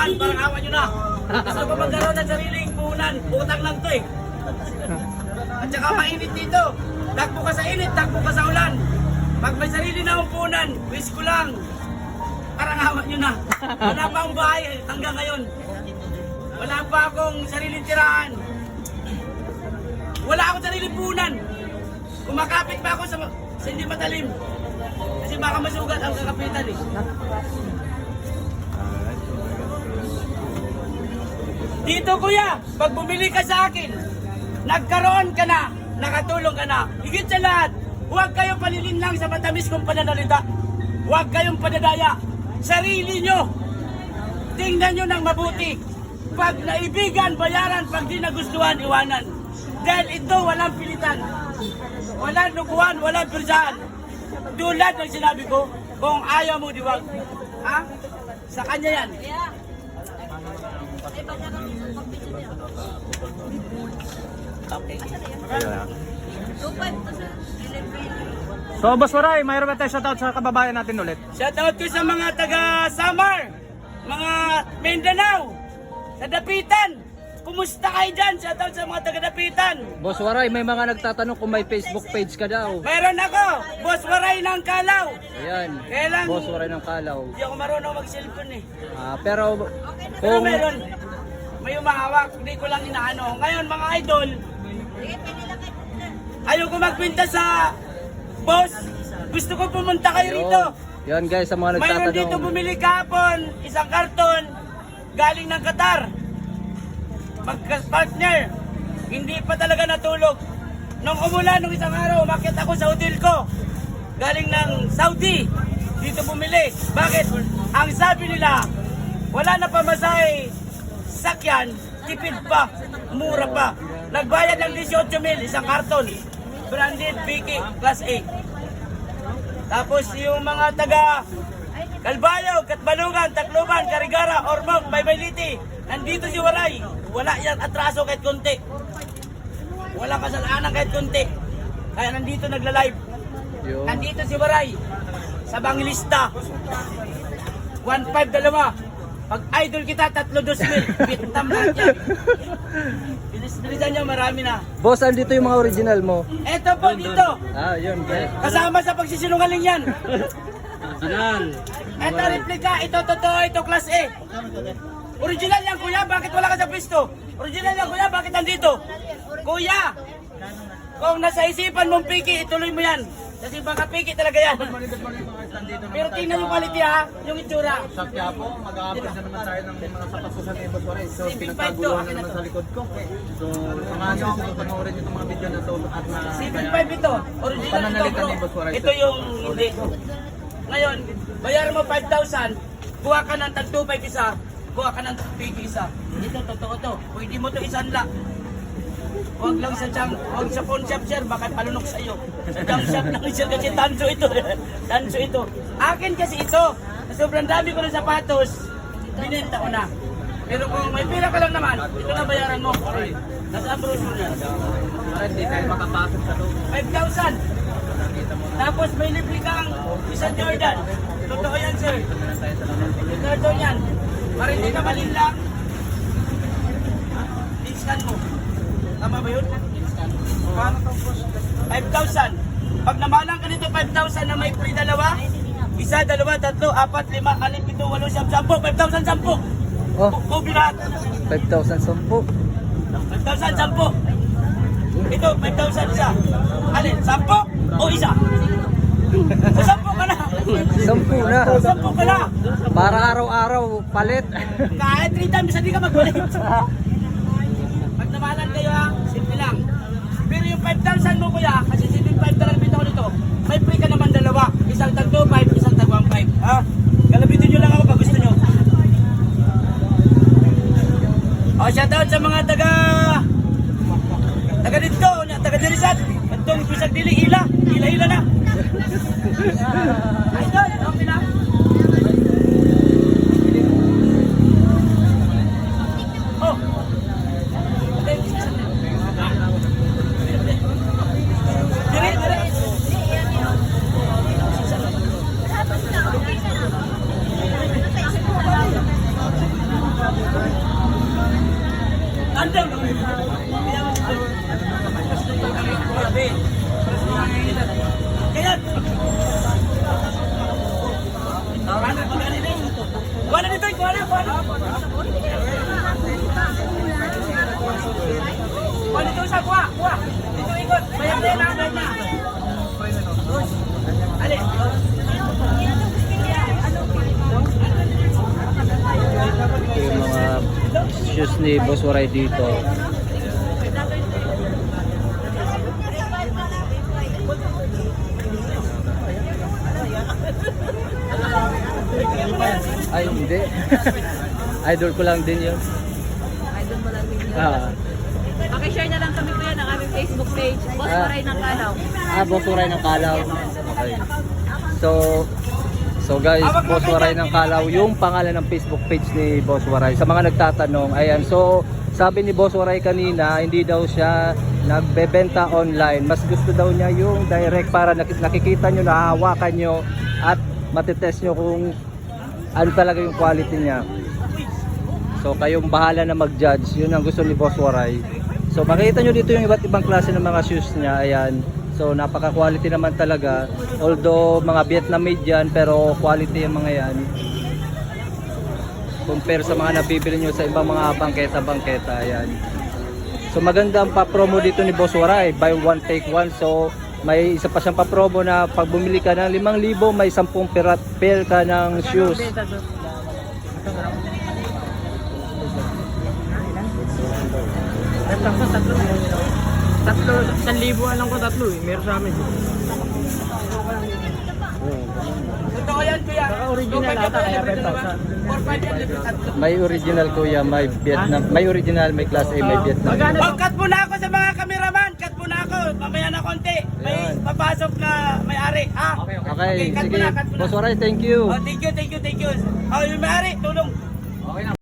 puhunan, parang awa nyo na. Gusto ko magkaroon ng sariling puhunan, utang lang to eh. At saka mainit dito. Takbo ka sa init, takbo ka sa ulan. Pag may sarili na akong puhunan, wish ko lang. Parang awa nyo na. Wala pa akong bahay hanggang ngayon. Wala pa akong sariling tirahan. Wala akong sariling puhunan. Kumakapit pa ako sa hindi matalim. Kasi baka masugat ang kakapitan eh. Dito kuya, pag bumili ka sa akin, nagkaroon ka na, nakatulong ka na. Higit sa lahat, huwag kayong panilinlang sa matamis kong pananalita. Huwag kayong padadaya. Sarili nyo. Tingnan nyo ng mabuti. Pag naibigan, bayaran. Pag di nagustuhan, iwanan. Dahil ito walang pilitan. Walang nukuhan, walang pirsahan. Tulad ng sinabi ko, kung ayaw mo, diwag. Ha? Sa kanya yan. Okay. So Boss Waray, mayroon ba tayo shoutout sa kababayan natin ulit? Shoutout ko sa mga taga Samar, mga Mindanao, sa Dapitan. Kumusta kayo dyan? Shoutout sa mga taga Dapitan. Boss Waray, may mga nagtatanong kung may Facebook page ka daw. Mayroon ako, Boss Waray ng Kalaw. Ayan, Kailan? Boss Waray ng Kalaw. Hindi ako marunong mag-cellphone eh. Pero Pero kung meron, may umahawak, hindi ko lang inaano. Ngayon mga idol, ayaw ko magpinta sa boss. Gusto ko pumunta kayo rito. yan guys, sa mga Mayroon dito nagtatanong. bumili kahapon, isang karton, galing ng Qatar. Magka-partner, hindi pa talaga natulog. Nung umulan, nung isang araw, umakyat ako sa hotel ko. Galing ng Saudi, dito bumili. Bakit? Ang sabi nila, wala na pamasahe, sakyan, tipid pa, mura pa. Nagbayad ng 18,000, isang karton. Branded Vicky Class A. Tapos yung mga taga Calbayog, Katbalungan, Tacloban, Carigara, Ormoc, Baybayliti, nandito si Waray. Wala yan atraso kahit konti. Walang kasalanan kahit konti. Kaya nandito nagla-live. Nandito si Waray sa Bangilista. 1.5 dalawa. Pag idol kita, 3-2,000. Vietnam lahat yan. Bilis-bilisan nyo, marami na. Boss, andito yung mga original mo. Eto po dito. Yun guys. Kasama sa pagsisinungaling yan. Original. Ito replika, ito totoo, ito class A. Original yan kuya, bakit wala ka sa pwesto? Original yan kuya, bakit nandito? Kuya, kung nasa isipan mong piki, ituloy mo yan. Kasi baka piki talaga yan. Pero tingnan yung quality ha, yung itsura. Sa Quiapo, mag-a-apply na naman tayo ng mga sapatos sa Nebos Waray. So, CP5 pinagkaguluhan to. na naman sa likod ko. So, mga nyo, panoorin nyo itong mga video na ito at na... CP5 ito, original ito Pananalitan bro. ni Boss Waray. Ito yung hindi. Ngayon, bayaran mo 5,000, kuha ka ng tag 2.5 isa, kuha ka ng piki isa. Ito, totoo to. Pwede mo to isanla. Huwag lang sa junk, huwag sa pawn shop sir, baka palunok sa iyo. Sa junk shop lang sir kasi tanso ito. Tanso ito. Akin kasi ito. Sobrang dami ko ng sapatos, binenta ko na. Pero kung may pera ka lang naman, ito na bayaran mo. Nasa abroad mo na. Hindi tayo makapasok sa loob. 5,000. Tapos may libre kang isang Jordan. Totoo yan sir. Totoo yan. Para hindi ka malinlang. Discount mo. Tama ba yun? 5,000. Pag namalang ka nito 5,000 na may free dalawa, isa, dalawa, tatlo, apat, lima, anim, pito, walo, siyam, 10, 5,000, 10. Oh, Kubi lahat. 5,000 sampu. 5,000, 10. Ito, 5,000 isa. Alin, 10 o isa? O 10 ka na. Sampu na. O 10 ka na. Para araw-araw palit. Kahit 3 times, hindi ka magpalit. Pag namalan kayo ha, simple lang. Pero yung 5,000 mo kuya, kasi 7,500 talagang bita ko nito, may free ka naman dalawa. Isang tag 2,500, isang tag 1,500. Ha? Galabitin nyo lang ako pag gusto nyo. O, shoutout sa mga taga dito, taga Dirisat. Itong Bisag Dili, Ila na. Idol, okay na. Oh. Andam. Kaya Kuha dito, kuha na. Kuha dito isa, kuha. Dito ikot. Bayang din, bayang na. Ali. Ito yung mga shoes ni Boss Waray dito. Ay, hindi. Idol ko lang din yun. Idol mo lang din yun. Ah, Pakishare na lang kami kuya ng aming Facebook page, Boss Waray ng Kalaw. Boss Waray ng Kalaw. Okay. So guys, Boss Waray ng Kalaw, yung pangalan ng Facebook page ni Boss Waray. Sa mga nagtatanong, ayan. So, sabi ni Boss Waray kanina, hindi daw siya nagbebenta online. Mas gusto daw niya yung direct para nakikita nyo, nahahawakan nyo at matitest nyo kung ano talaga yung quality niya. So kayong bahala na mag-judge. Yun ang gusto ni Boss Waray. So makikita nyo dito yung iba't ibang klase ng mga shoes niya. Ayan. So napaka-quality naman talaga. Although mga Vietnamese yan, pero quality yung mga yan. Compare sa mga nabibili nyo sa ibang mga bangketa-bangketa. Ayan. So maganda ang pa-promo dito ni Boss Waray. Buy one, take one. So may isa pa siyang pa-promo na pag bumili ka ng 5,000, may 10 pair ka ng shoes. Tatlo, 1,000 alam ko tatlo eh. Meron sa amin. Totoo yan, kuya. Original ata kaya 5,000. 4-5 yan, libre tatlo. May original kuya, may Vietnam, may original, may class A, may Vietnam. Oh, cut mo na ako sa mga kameraman. Cut mo na ako. Mamaya na konti. May papasok na may-ari. Ha? Okay, cut mo sige. na, cut mo na. Boss Waray, thank you. Oh, thank you. Oh, yung may-ari, tulong.